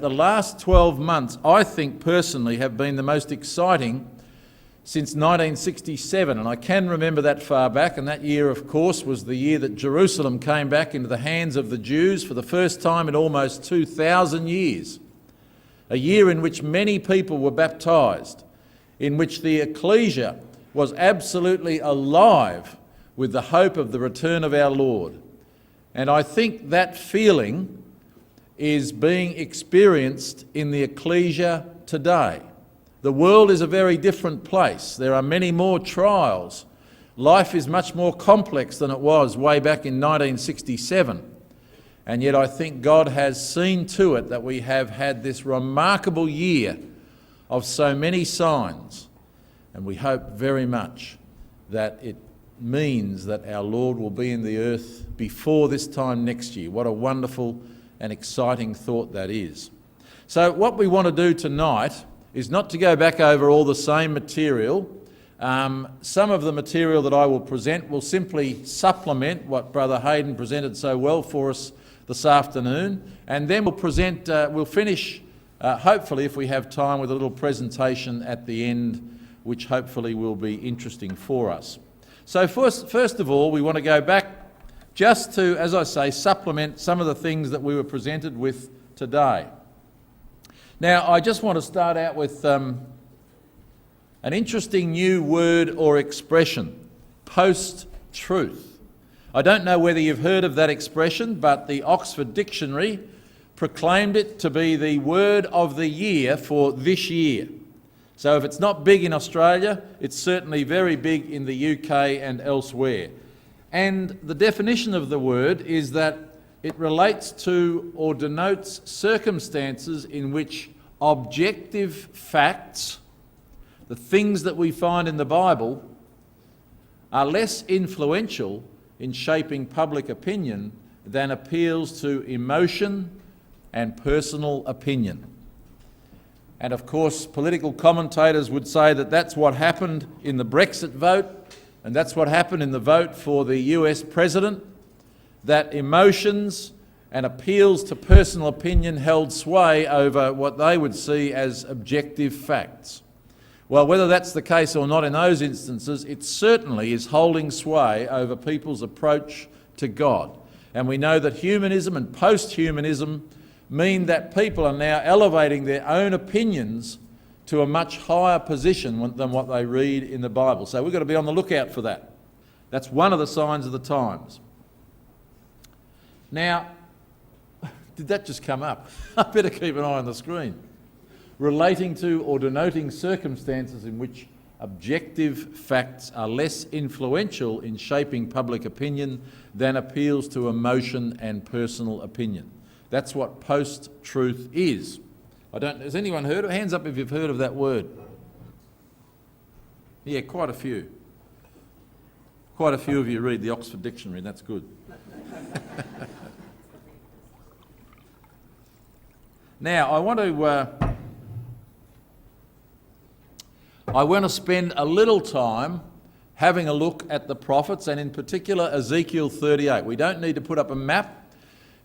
the last 12 months, I think personally, have been the most exciting since 1967. And I can remember that far back, and that year, of course, was the year that Jerusalem came back into the hands of the Jews for the first time in almost 2,000 years. A year in which many people were baptised, in which the ecclesia was absolutely alive with the hope of the return of our Lord. And I think that feeling is being experienced in the ecclesia today. The world is a very different place. There are many more trials. Life is much more complex than it was way back in 1967. And yet I think God has seen to it that we have had this remarkable year of so many signs. And we hope very much that it means that our Lord will be in the earth before this time next year. What a wonderful and exciting thought that is. So what we want to do tonight is not to go back over all the same material. Some of the material that I will present will simply supplement what Brother Hayden presented so well for us this afternoon, and then we'll finish, hopefully if we have time, with a little presentation at the end, which hopefully will be interesting for us. So first of all, we want to go back just to, as I say, supplement some of the things that we were presented with today. Now, I just want to start out with an interesting new word or expression, post-truth. I don't know whether you've heard of that expression, but the Oxford Dictionary proclaimed it to be the word of the year for this year. So if it's not big in Australia, it's certainly very big in the UK and elsewhere. And the definition of the word is that it relates to or denotes circumstances in which objective facts, the things that we find in the Bible, are less influential in shaping public opinion than appeals to emotion and personal opinion. And of course, political commentators would say that that's what happened in the Brexit vote, and that's what happened in the vote for the US president, that emotions and appeals to personal opinion held sway over what they would see as objective facts. Well, whether that's the case or not in those instances, it certainly is holding sway over people's approach to God. And we know that humanism and post-humanism mean that people are now elevating their own opinions to a much higher position than what they read in the Bible. So we've got to be on the lookout for that. That's one of the signs of the times. Now, did that just come up? I better keep an eye on the screen. Relating to or denoting circumstances in which objective facts are less influential in shaping public opinion than appeals to emotion and personal opinion. That's what post-truth is. Has anyone heard of it? Hands up if you've heard of that word. Yeah, quite a few. Quite a few of you read the Oxford Dictionary, and that's good. Now, I want to spend a little time having a look at the prophets, and in particular Ezekiel 38. We don't need to put up a map,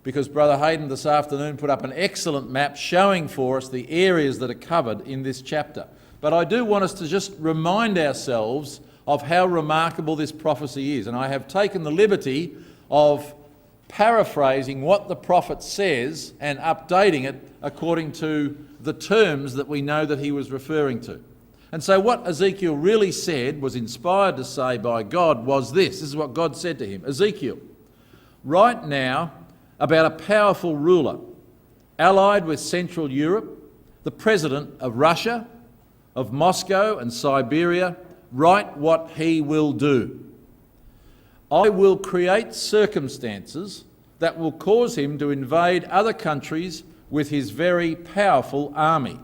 because Brother Hayden this afternoon put up an excellent map showing for us the areas that are covered in this chapter. But I do want us to just remind ourselves of how remarkable this prophecy is. And I have taken the liberty of paraphrasing what the prophet says and updating it according to the terms that we know that he was referring to. And so what Ezekiel really said, was inspired to say by God, was this. This is what God said to him. Ezekiel, right now, about a powerful ruler, allied with Central Europe, the president of Russia, of Moscow and Siberia, write what he will do. I will create circumstances that will cause him to invade other countries with his very powerful army.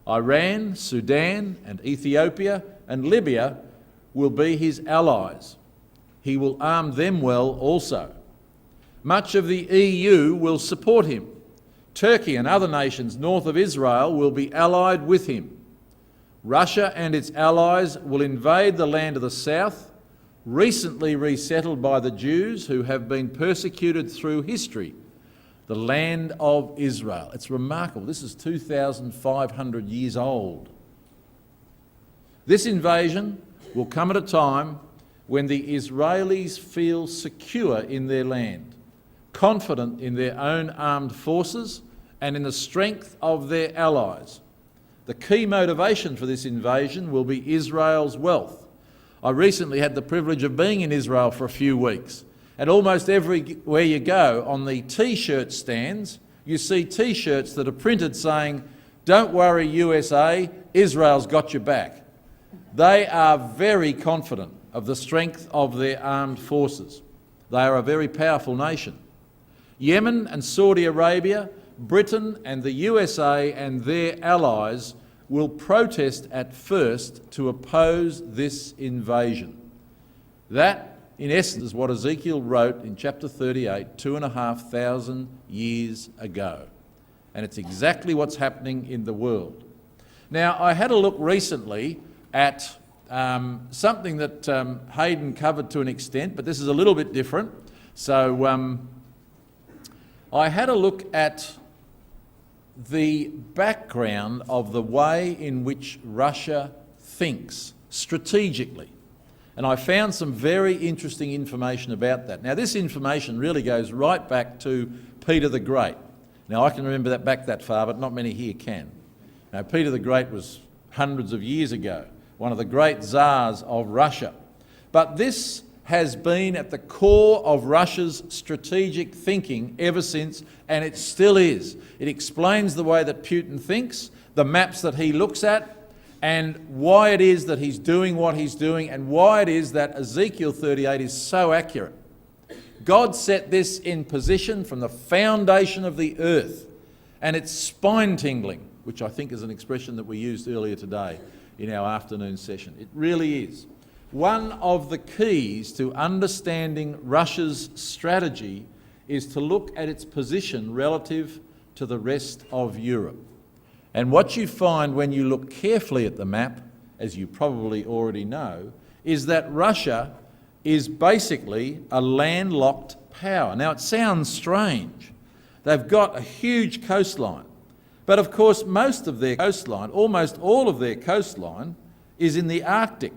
Iran, Sudan and Ethiopia and Libya will be his allies. He will arm them well also. Much of the EU will support him. Turkey and other nations north of Israel will be allied with him. Russia and its allies will invade the land of the south, recently resettled by the Jews who have been persecuted through history, the land of Israel. It's remarkable. This is 2,500 years old. This invasion will come at a time when the Israelis feel secure in their land, confident in their own armed forces and in the strength of their allies. The key motivation for this invasion will be Israel's wealth. I recently had the privilege of being in Israel for a few weeks, and almost everywhere you go on the T-shirt stands, you see T-shirts that are printed saying, "Don't worry USA, Israel's got your back." They are very confident of the strength of their armed forces. They are a very powerful nation. Yemen and Saudi Arabia, Britain and the USA and their allies will protest at first to oppose this invasion. That, in essence, is what Ezekiel wrote in chapter 38, 2,500 years ago. And it's exactly what's happening in the world. Now, I had a look recently at something that Hayden covered to an extent, but this is a little bit different. So I had a look at the background of the way in which Russia thinks strategically. And I found some very interesting information about that. Now, this information really goes right back to Peter the Great. Now, I can remember that back that far, but not many here can. Now, Peter the Great was hundreds of years ago, one of the great Tsars of Russia. But this has been at the core of Russia's strategic thinking ever since, and it still is. It explains the way that Putin thinks, the maps that he looks at, and why it is that he's doing what he's doing, and why it is that Ezekiel 38 is so accurate. God set this in position from the foundation of the earth, and it's spine-tingling, which I think is an expression that we used earlier today in our afternoon session. It really is. One of the keys to understanding Russia's strategy is to look at its position relative to the rest of Europe. And what you find when you look carefully at the map, as you probably already know, is that Russia is basically a landlocked power. Now, it sounds strange. They've got a huge coastline. But of course, most of their coastline, almost all of their coastline, is in the Arctic.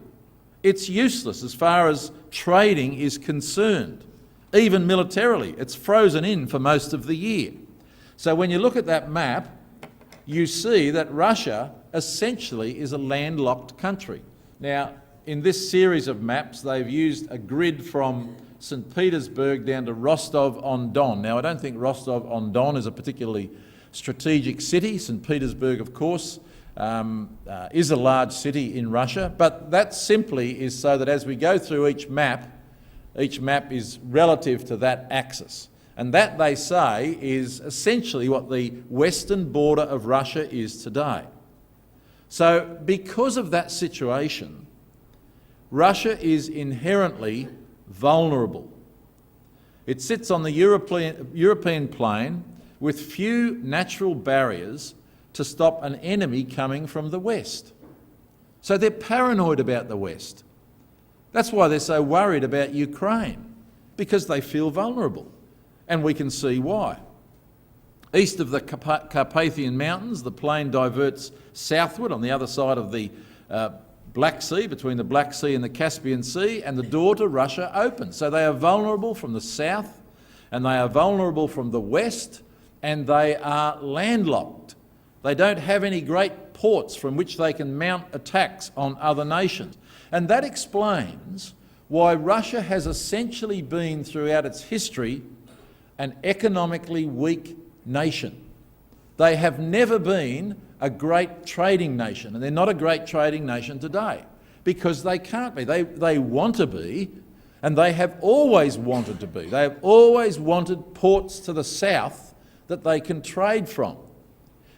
It's useless as far as trading is concerned. Even militarily, it's frozen in for most of the year. So when you look at that map, you see that Russia essentially is a landlocked country. Now, in this series of maps, they've used a grid from St. Petersburg down to Rostov-on-Don. Now, I don't think Rostov-on-Don is a particularly strategic city. St. Petersburg, of course, is a large city in Russia, but that simply is so that as we go through each map is relative to that axis. And that, they say, is essentially what the western border of Russia is today. So because of that situation, Russia is inherently vulnerable. It sits on the European plain with few natural barriers to stop an enemy coming from the west. So they're paranoid about the west. That's why they're so worried about Ukraine, because they feel vulnerable. And we can see why. East of the Carpathian Mountains, the plain diverts southward on the other side of the Black Sea, between the Black Sea and the Caspian Sea, and the door to Russia opens. So they are vulnerable from the south, and they are vulnerable from the west, and they are landlocked. They don't have any great ports from which they can mount attacks on other nations. And that explains why Russia has essentially been, throughout its history, an economically weak nation. They have never been a great trading nation, and they're not a great trading nation today because they can't be. They want to be, and they have always wanted to be. They have always wanted ports to the south that they can trade from,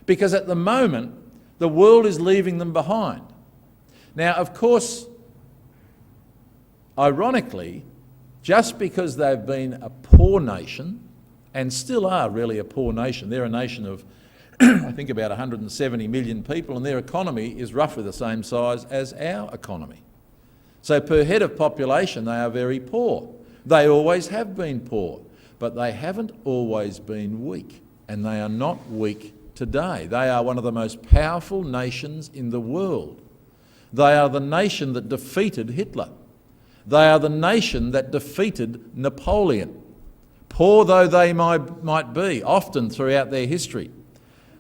because at the moment the world is leaving them behind. Now, of course, ironically, just because they've been a poor nation, and still are really a poor nation, they're a nation of I think about 170 million people, and their economy is roughly the same size as our economy. So per head of population, they are very poor. They always have been poor. but they haven't always been weak, and they are not weak today. They are one of the most powerful nations in the world. They are the nation that defeated Hitler. They are the nation that defeated Napoleon. Poor though they might be, often throughout their history,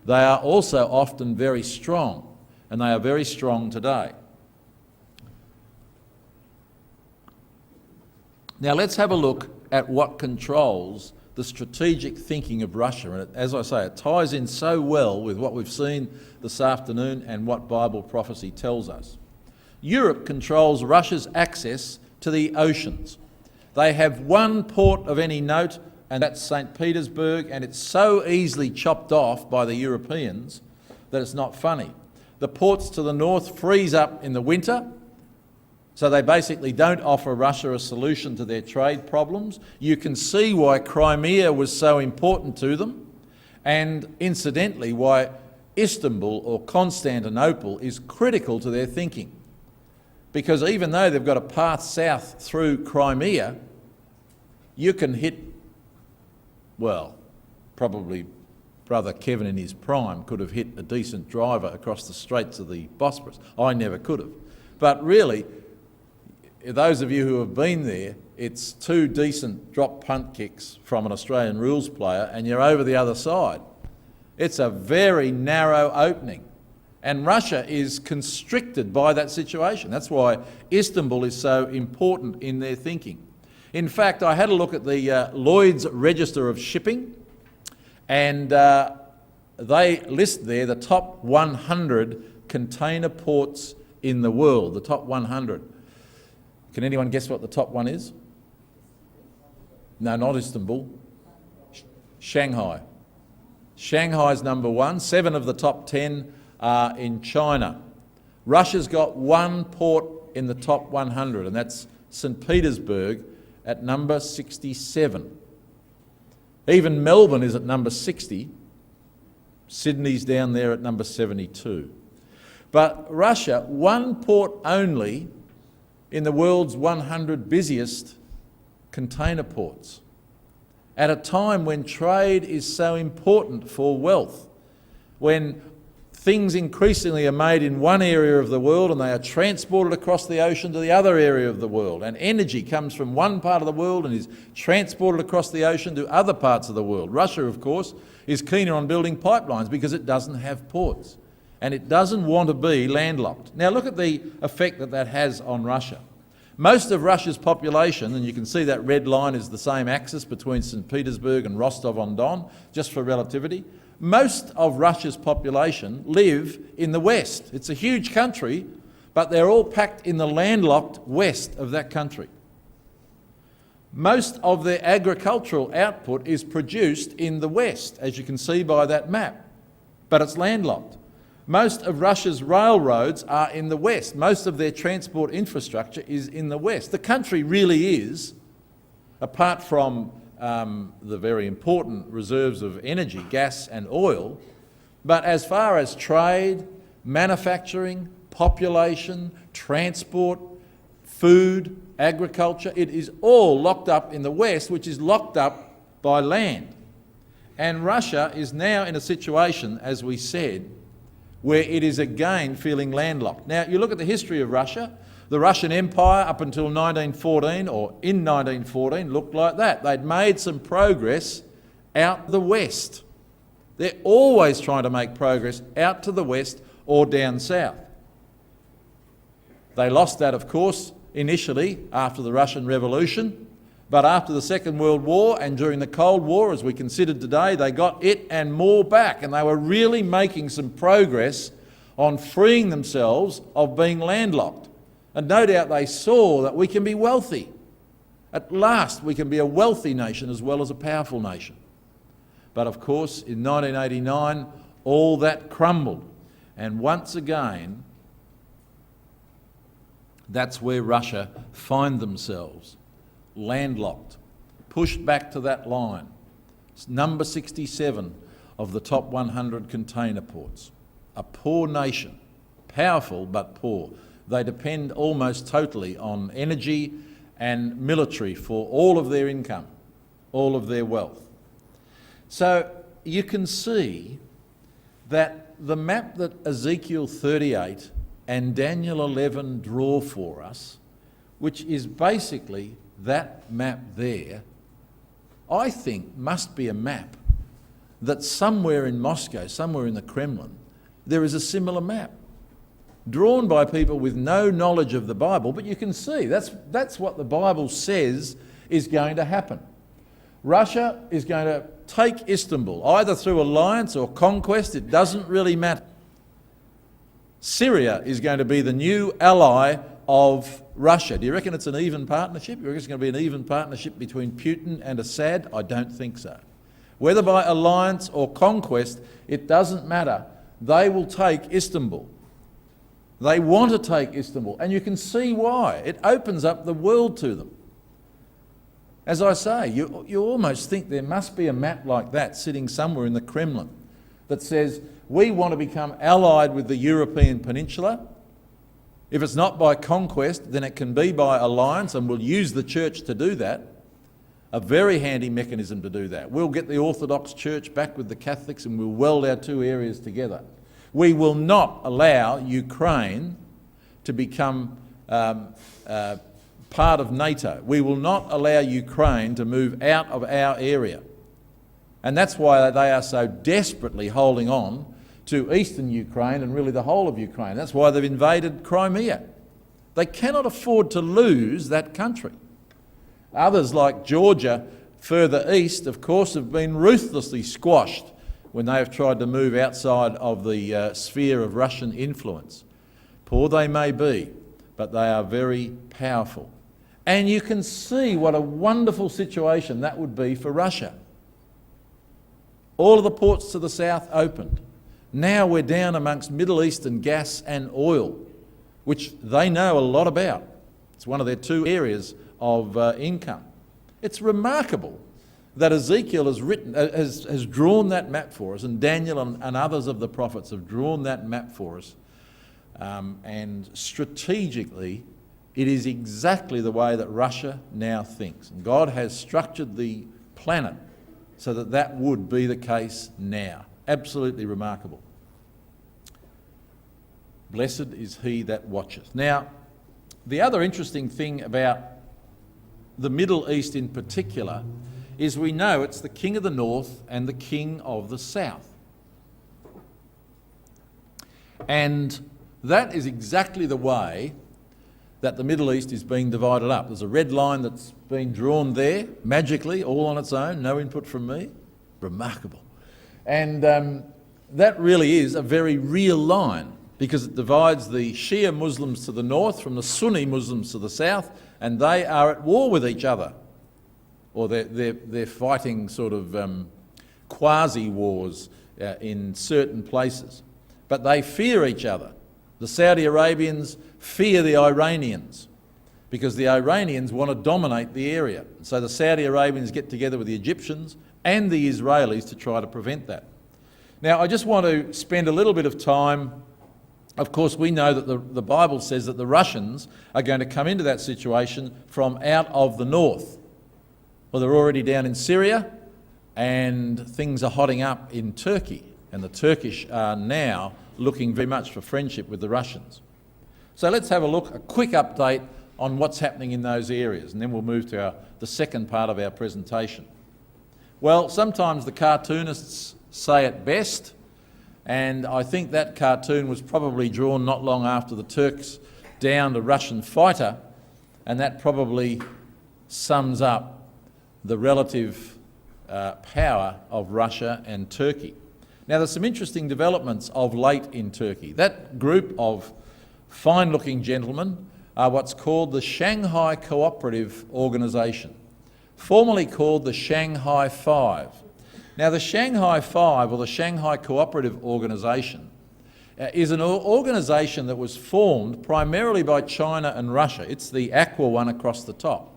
they are also often very strong, and they are very strong today. Now let's have a look at what controls the strategic thinking of Russia. And as I say, it ties in so well with what we've seen this afternoon and what Bible prophecy tells us. Europe controls Russia's access to the oceans. They have one port of any note, and that's St. Petersburg, and it's so easily chopped off by the Europeans that it's not funny. The ports to the north freeze up in the winter, so they basically don't offer Russia a solution to their trade problems. You can see why Crimea was so important to them, and incidentally why Istanbul or Constantinople is critical to their thinking. Because even though they've got a path south through Crimea, you can hit, well, probably Brother Kevin in his prime could have hit a decent driver across the Straits of the Bosporus. I never could have. But really, those of you who have been there, it's two decent drop punt kicks from an Australian rules player and you're over the other side. It's a very narrow opening. And Russia is constricted by that situation. That's why Istanbul is so important in their thinking. In fact, I had a look at the Lloyd's Register of Shipping, and they list there the top 100 container ports in the world, the top 100. Can anyone guess what the top one is? No, not Istanbul. Shanghai. Shanghai's number one. 7 of the top 10 are in China. Russia's got one port in the top 100, and that's St. Petersburg at number 67. Even Melbourne is at number 60. Sydney's down there at number 72. But Russia, one port only in the world's 100 busiest container ports, at a time when trade is so important for wealth, when things increasingly are made in one area of the world and they are transported across the ocean to the other area of the world, and energy comes from one part of the world and is transported across the ocean to other parts of the world. Russia, of course, is keener on building pipelines because it doesn't have ports and it doesn't want to be landlocked. Now look at the effect that that has on Russia. Most of Russia's population, and you can see that red line is the same axis between St. Petersburg and Rostov-on-Don, just for relativity. Most of Russia's population live in the west. It's a huge country, but they're all packed in the landlocked west of that country. Most of their agricultural output is produced in the west, as you can see by that map, but it's landlocked. Most of Russia's railroads are in the west. Most of their transport infrastructure is in the west. The country really is, apart from the very important reserves of energy, gas and oil, but as far as trade, manufacturing, population, transport, food, agriculture, it is all locked up in the west, which is locked up by land. And Russia is now in a situation, as we said, where it is again feeling landlocked. Now, you look at the history of Russia. The Russian Empire up until 1914, or in 1914, looked like that. They'd made some progress out the west. They're always trying to make progress out to the west or down south. They lost that, of course, initially after the Russian Revolution, but after the Second World War and during the Cold War, as we considered today, they got it and more back, and they were really making some progress on freeing themselves of being landlocked. And no doubt they saw that we can be wealthy. At last we can be a wealthy nation as well as a powerful nation. But of course, in 1989, all that crumbled. And once again, that's where Russia find themselves, landlocked, pushed back to that line. It's number 67 of the top 100 container ports. A poor nation, powerful but poor. They depend almost totally on energy and military for all of their income. all of their wealth. So you can see that the map that Ezekiel 38 and Daniel 11 draw for us, which is basically that map there, I think must be a map that somewhere in Moscow, somewhere in the Kremlin, there is a similar map, drawn by people with no knowledge of the Bible, but you can see that's what the Bible says is going to happen. Russia is going to take Istanbul, either through alliance or conquest, it doesn't really matter. Syria is going to be the new ally of Russia. Do you reckon it's an even partnership? You reckon it's going to be an even partnership between Putin and Assad? I don't think so. Whether by alliance or conquest, it doesn't matter. They will take Istanbul. They want to take Istanbul, and you can see why. It opens up the world to them. As I say, you almost think there must be a map like that sitting somewhere in the Kremlin that says, we want to become allied with the European peninsula. If it's not by conquest, then it can be by alliance, and we'll use the church to do that. A very handy mechanism to do that. We'll get the Orthodox Church back with the Catholics and we'll weld our two areas together. We will not allow Ukraine to become part of NATO. We will not allow Ukraine to move out of our area. And that's why they are so desperately holding on to eastern Ukraine and really the whole of Ukraine. That's why they've invaded Crimea. They cannot afford to lose that country. Others, like Georgia, further east, of course, have been ruthlessly squashed when they have tried to move outside of the sphere of Russian influence. Poor they may be, but they are very powerful. And you can see what a wonderful situation that would be for Russia. All of the ports to the south opened. Now we're down amongst Middle Eastern gas and oil, which they know a lot about. It's one of their two areas of income. It's remarkable that Ezekiel has drawn that map for us, and Daniel and others of the prophets have drawn that map for us. And strategically, it is exactly the way that Russia now thinks. And God has structured the planet so that that would be the case now. Absolutely remarkable. Blessed is he that watcheth. Now, the other interesting thing about the Middle East in particular is we know it's the king of the north and the king of the south. And that is exactly the way that the Middle East is being divided up. There's a red line that's been drawn there, magically, all on its own, no input from me. Remarkable. And that really is a very real line, because it divides the Shia Muslims to the north from the Sunni Muslims to the south, and they are at war with each other. Or they're fighting sort of quasi-wars in certain places. But they fear each other. The Saudi Arabians fear the Iranians because the Iranians want to dominate the area. So the Saudi Arabians get together with the Egyptians and the Israelis to try to prevent that. Now, I just want to spend a little bit of time. Of course, we know that the Bible says that the Russians are going to come into that situation from out of the north. Well, they're already down in Syria, and things are hotting up in Turkey, and the Turkish are now looking very much for friendship with the Russians. So let's have a quick update on what's happening in those areas, and then we'll move to the second part of our presentation. Well, sometimes the cartoonists say it best, and I think that cartoon was probably drawn not long after the Turks downed a Russian fighter, and that probably sums up the relative power of Russia and Turkey. Now, there's some interesting developments of late in Turkey. That group of fine-looking gentlemen are what's called the Shanghai Cooperative Organisation, formerly called the Shanghai Five. Now, the Shanghai Five, or the Shanghai Cooperative Organisation, is an organisation that was formed primarily by China and Russia. It's the aqua one across the top.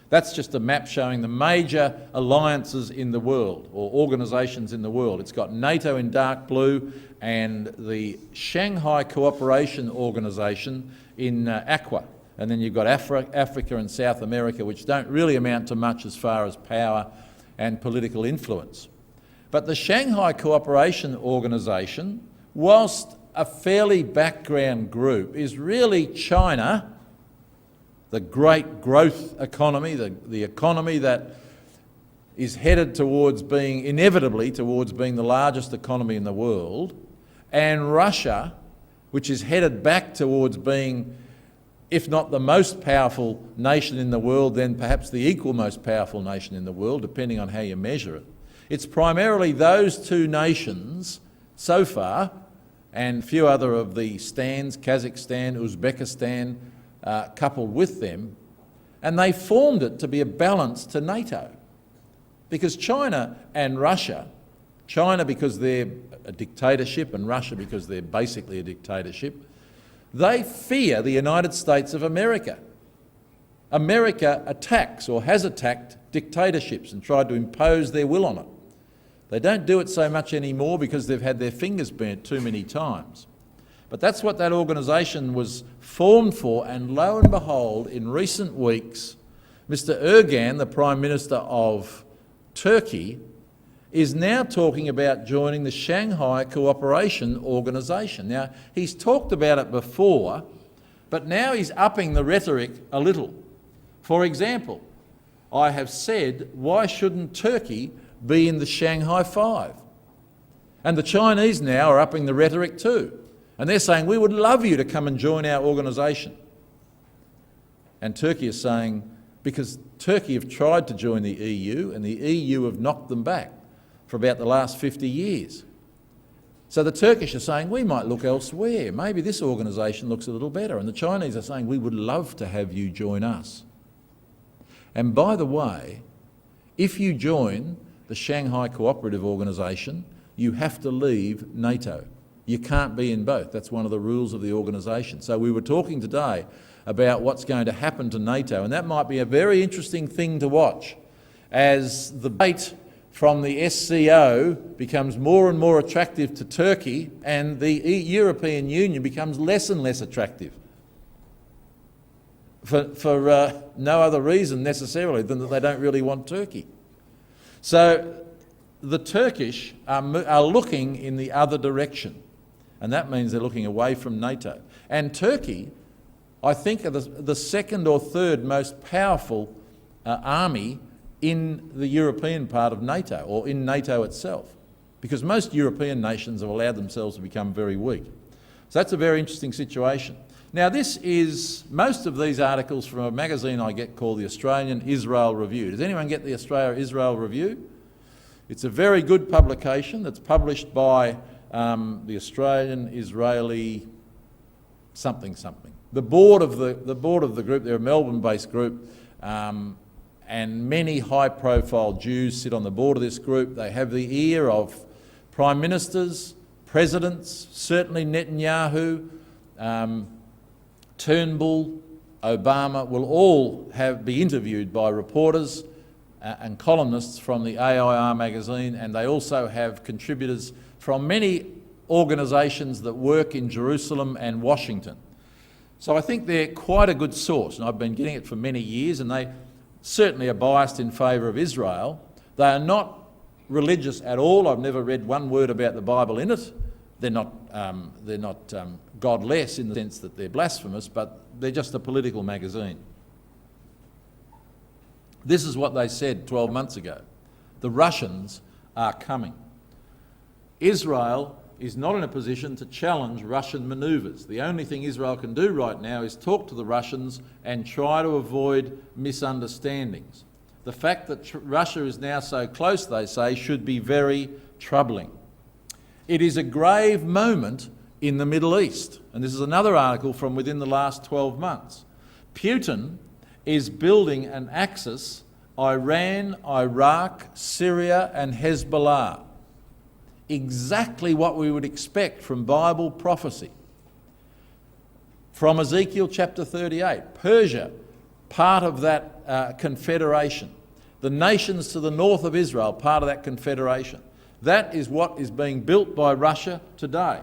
That's just a map showing the major alliances in the world, or organisations in the world. It's got NATO in dark blue and the Shanghai Cooperation Organisation in aqua. And then you've got Africa and South America, which don't really amount to much as far as power and political influence. But the Shanghai Cooperation Organisation, whilst a fairly background group, is really China, the great growth economy, the economy that is headed towards being, inevitably towards being the largest economy in the world, and Russia, which is headed back towards being, if not the most powerful nation in the world, then perhaps the equal most powerful nation in the world, depending on how you measure it. It's primarily those two nations so far, and a few other of the stands, Kazakhstan, Uzbekistan, coupled with them, and they formed it to be a balance to NATO. Because China and Russia, China because they're a dictatorship and Russia because they're basically a dictatorship, they fear the United States of America. America attacks or has attacked dictatorships and tried to impose their will on it. They don't do it so much anymore because they've had their fingers burnt too many times. But that's what that organisation was formed for, and lo and behold, in recent weeks, Mr Erdogan, the Prime Minister of Turkey, is now talking about joining the Shanghai Cooperation Organisation. Now, he's talked about it before, but now he's upping the rhetoric a little. For example, I have said, why shouldn't Turkey be in the Shanghai Five? And the Chinese now are upping the rhetoric too. And they're saying, we would love you to come and join our organisation. And Turkey is saying, because Turkey have tried to join the EU and the EU have knocked them back for about the last 50 years. So the Turkish are saying, we might look elsewhere. Maybe this organisation looks a little better. And the Chinese are saying, we would love to have you join us. And by the way, if you join the Shanghai Cooperative Organisation, you have to leave NATO. You can't be in both. That's one of the rules of the organisation. So we were talking today about what's going to happen to NATO, and that might be a very interesting thing to watch as the bait from the SCO becomes more and more attractive to Turkey and the European Union becomes less and less attractive for no other reason necessarily than that they don't really want Turkey. So the Turkish are looking in the other direction, and that means they're looking away from NATO. And Turkey, I think, are the second or third most powerful army in the European part of NATO, or in NATO itself, because most European nations have allowed themselves to become very weak. So that's a very interesting situation. Now this is, most of these articles from a magazine I get called the Australian Israel Review. Does anyone get the Australia Israel Review? It's a very good publication that's published by the Australian Israeli something. The board of the group, they're a Melbourne-based group, and many high-profile Jews sit on the board of this group. They have the ear of prime ministers, presidents, certainly Netanyahu, Turnbull, Obama will all be interviewed by reporters and columnists from the AIR magazine, and they also have contributors from many organisations that work in Jerusalem and Washington. So I think they're quite a good source, and I've been getting it for many years, and they certainly are biased in favour of Israel. They are not religious at all. I've never read one word about the Bible in it. They're not godless in the sense that they're blasphemous, but they're just a political magazine. This is what they said 12 months ago. The Russians are coming. Israel is not in a position to challenge Russian manoeuvres. The only thing Israel can do right now is talk to the Russians and try to avoid misunderstandings. The fact that Russia is now so close, they say, should be very troubling. It is a grave moment in the Middle East, and this is another article from within the last 12 months. Putin is building an axis, Iran, Iraq, Syria and Hezbollah. Exactly what we would expect from Bible prophecy. From Ezekiel chapter 38, Persia, part of that confederation. The nations to the north of Israel, part of that confederation. That is what is being built by Russia today.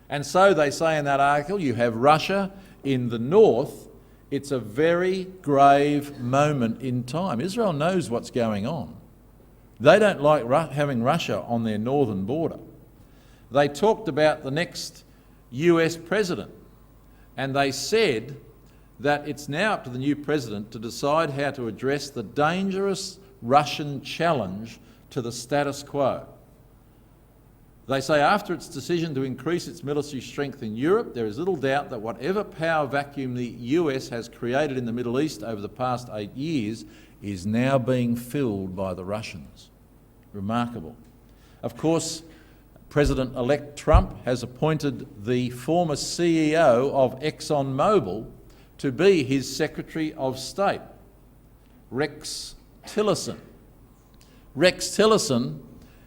And so they say in that article, you have Russia in the north. It's a very grave moment in time. Israel knows what's going on. They don't like having Russia on their northern border. They talked about the next US president, and they said that it's now up to the new president to decide how to address the dangerous Russian challenge to the status quo. They say after its decision to increase its military strength in Europe, there is little doubt that whatever power vacuum the US has created in the Middle East over the past 8 years is now being filled by the Russians. Remarkable. Of course, President-elect Trump has appointed the former CEO of ExxonMobil to be his Secretary of State, Rex Tillerson. Rex Tillerson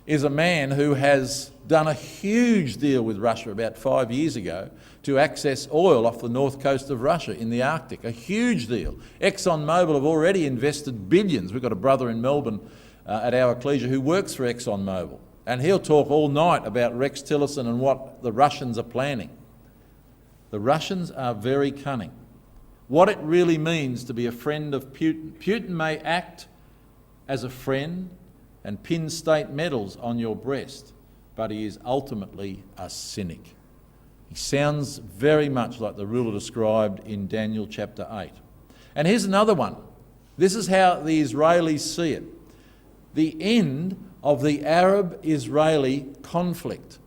is a man who has done a huge deal with Russia about 5 years ago to access oil off the north coast of Russia in the Arctic, a huge deal. ExxonMobil have already invested billions. We've got a brother in Melbourne at our ecclesia who works for ExxonMobil, and he'll talk all night about Rex Tillerson and what the Russians are planning. The Russians are very cunning. What it really means to be a friend of Putin. Putin may act as a friend and pin state medals on your breast, but he is ultimately a cynic. He sounds very much like the ruler described in Daniel chapter 8. And here's another one. This is how the Israelis see it. The end of the Arab-Israeli conflict.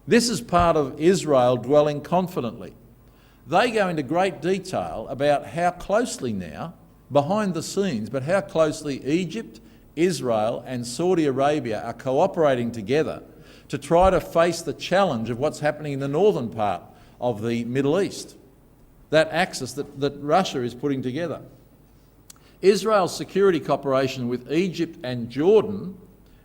This is part of Israel dwelling confidently. They go into great detail about how closely now, behind the scenes, but how closely Egypt, Israel and Saudi Arabia are cooperating together to try to face the challenge of what's happening in the northern part of the Middle East, that axis that Russia is putting together. Israel's security cooperation with Egypt and Jordan,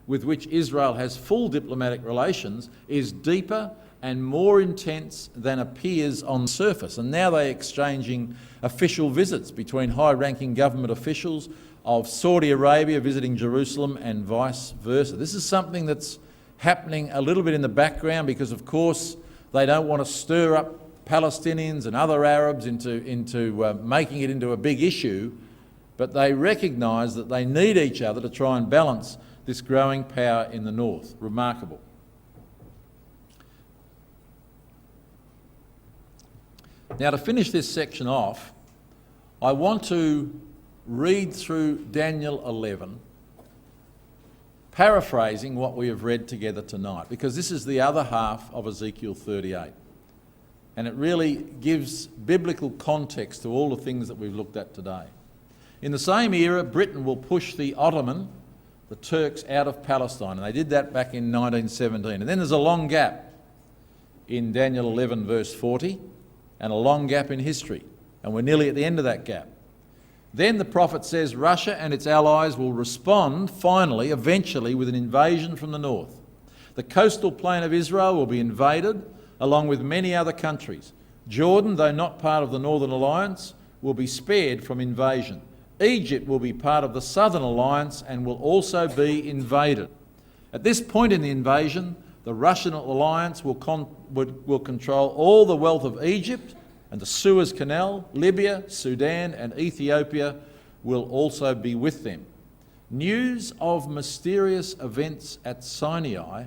with which Israel has full diplomatic relations, is deeper and more intense than appears on the surface. And now they're exchanging official visits between high-ranking government officials of Saudi Arabia visiting Jerusalem and vice versa. This is something that's happening a little bit in the background because, of course, they don't want to stir up Palestinians and other Arabs into making it into a big issue, but they recognise that they need each other to try and balance this growing power in the north. Remarkable. Now, to finish this section off, I want to read through Daniel 11, paraphrasing what we have read together tonight, because this is the other half of Ezekiel 38. And it really gives biblical context to all the things that we've looked at today. In the same era, Britain will push the Ottoman, the Turks, out of Palestine. And they did that back in 1917. And then there's a long gap in Daniel 11 verse 40, and a long gap in history. And we're nearly at the end of that gap. Then the prophet says Russia and its allies will respond finally, eventually, with an invasion from the north. The coastal plain of Israel will be invaded, along with many other countries. Jordan, though not part of the Northern Alliance, will be spared from invasion. Egypt will be part of the Southern Alliance and will also be invaded. At this point in the invasion, the Russian alliance will control all the wealth of Egypt and the Suez Canal. Libya, Sudan and Ethiopia will also be with them. News of mysterious events at Sinai,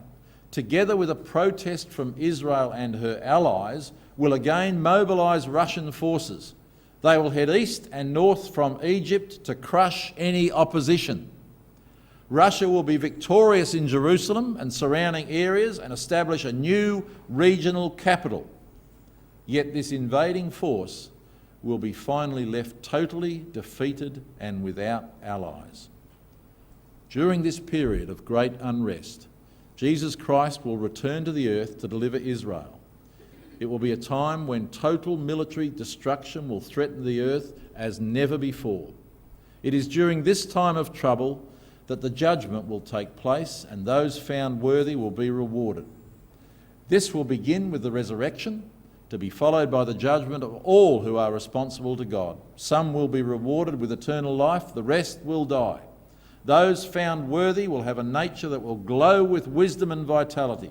together with a protest from Israel and her allies, will again mobilise Russian forces. They will head east and north from Egypt to crush any opposition. Russia will be victorious in Jerusalem and surrounding areas and establish a new regional capital. Yet this invading force will be finally left totally defeated and without allies. During this period of great unrest, Jesus Christ will return to the earth to deliver Israel. It will be a time when total military destruction will threaten the earth as never before. It is during this time of trouble that the judgment will take place and those found worthy will be rewarded. This will begin with the resurrection, to be followed by the judgment of all who are responsible to God. Some will be rewarded with eternal life, the rest will die. Those found worthy will have a nature that will glow with wisdom and vitality.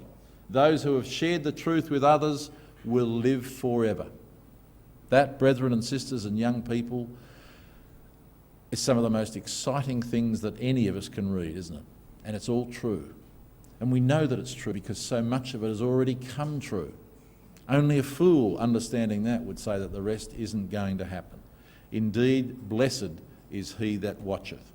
Those who have shared the truth with others will live forever. That, brethren and sisters and young people, is some of the most exciting things that any of us can read, isn't it? And it's all true. And we know that it's true because so much of it has already come true. Only a fool, understanding that, would say that the rest isn't going to happen. Indeed, blessed is he that watcheth.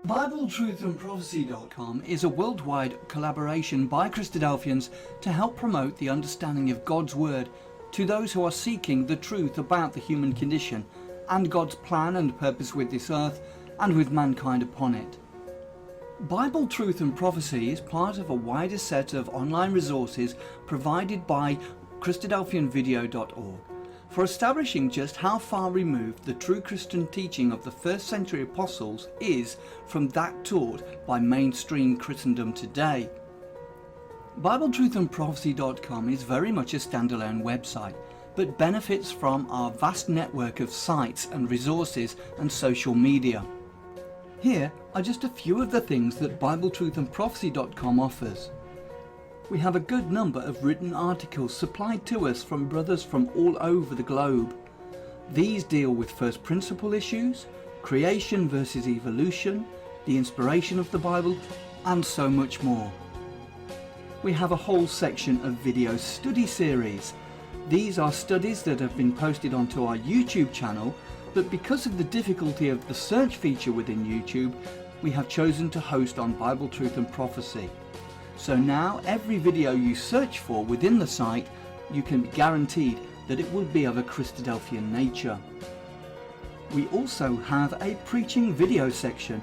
BibleTruthAndProphecy.com is a worldwide collaboration by Christadelphians to help promote the understanding of God's Word to those who are seeking the truth about the human condition and God's plan and purpose with this earth and with mankind upon it. Bible Truth and Prophecy is part of a wider set of online resources provided by Christadelphianvideo.org for establishing just how far removed the true Christian teaching of the first century apostles is from that taught by mainstream Christendom today. BibleTruthAndProphecy.com is very much a standalone website, but benefits from our vast network of sites and resources and social media. Here are just a few of the things that BibleTruthAndProphecy.com offers. We have a good number of written articles supplied to us from brothers from all over the globe. These deal with first principle issues, creation versus evolution, the inspiration of the Bible, and so much more. We have a whole section of video study series. These are studies that have been posted onto our YouTube channel, but because of the difficulty of the search feature within YouTube, we have chosen to host on Bible Truth and Prophecy. So now every video you search for within the site, you can be guaranteed that it will be of a Christadelphian nature. We also have a preaching video section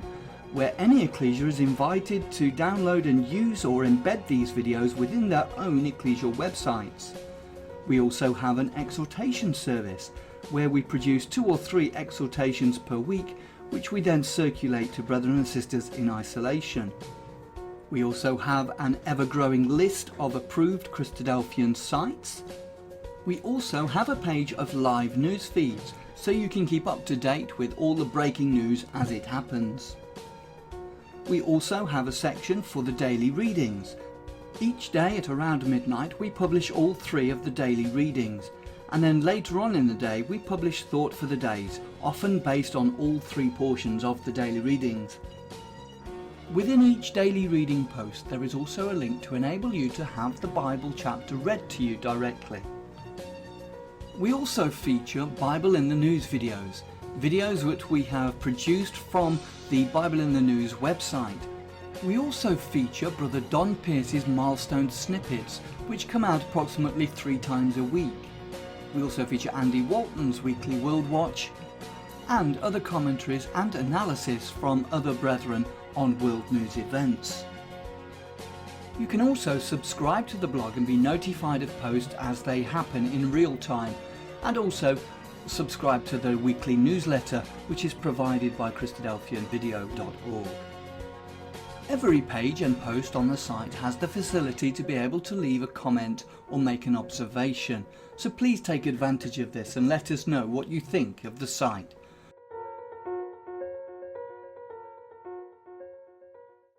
where any ecclesia is invited to download and use or embed these videos within their own ecclesial websites. We also have an exhortation service where we produce 2 or 3 exhortations per week, which we then circulate to brethren and sisters in isolation. We also have an ever-growing list of approved Christadelphian sites. We also have a page of live news feeds, so you can keep up to date with all the breaking news as it happens. We also have a section for the daily readings. Each day at around midnight we publish all 3 of the daily readings, and then later on in the day we publish thought for the days, often based on all 3 portions of the daily readings. Within each daily reading post there is also a link to enable you to have the Bible chapter read to you directly. We also feature Bible in the News videos, videos which we have produced from the Bible in the News website. We also feature Brother Don Pierce's milestone snippets, which come out approximately 3 times a week. We also feature Andy Walton's weekly World Watch, and other commentaries and analysis from other brethren on world news events. You can also subscribe to the blog and be notified of posts as they happen in real time, and also subscribe to the weekly newsletter which is provided by Christadelphianvideo.org. Every page and post on the site has the facility to be able to leave a comment or make an observation, so please take advantage of this and let us know what you think of the site.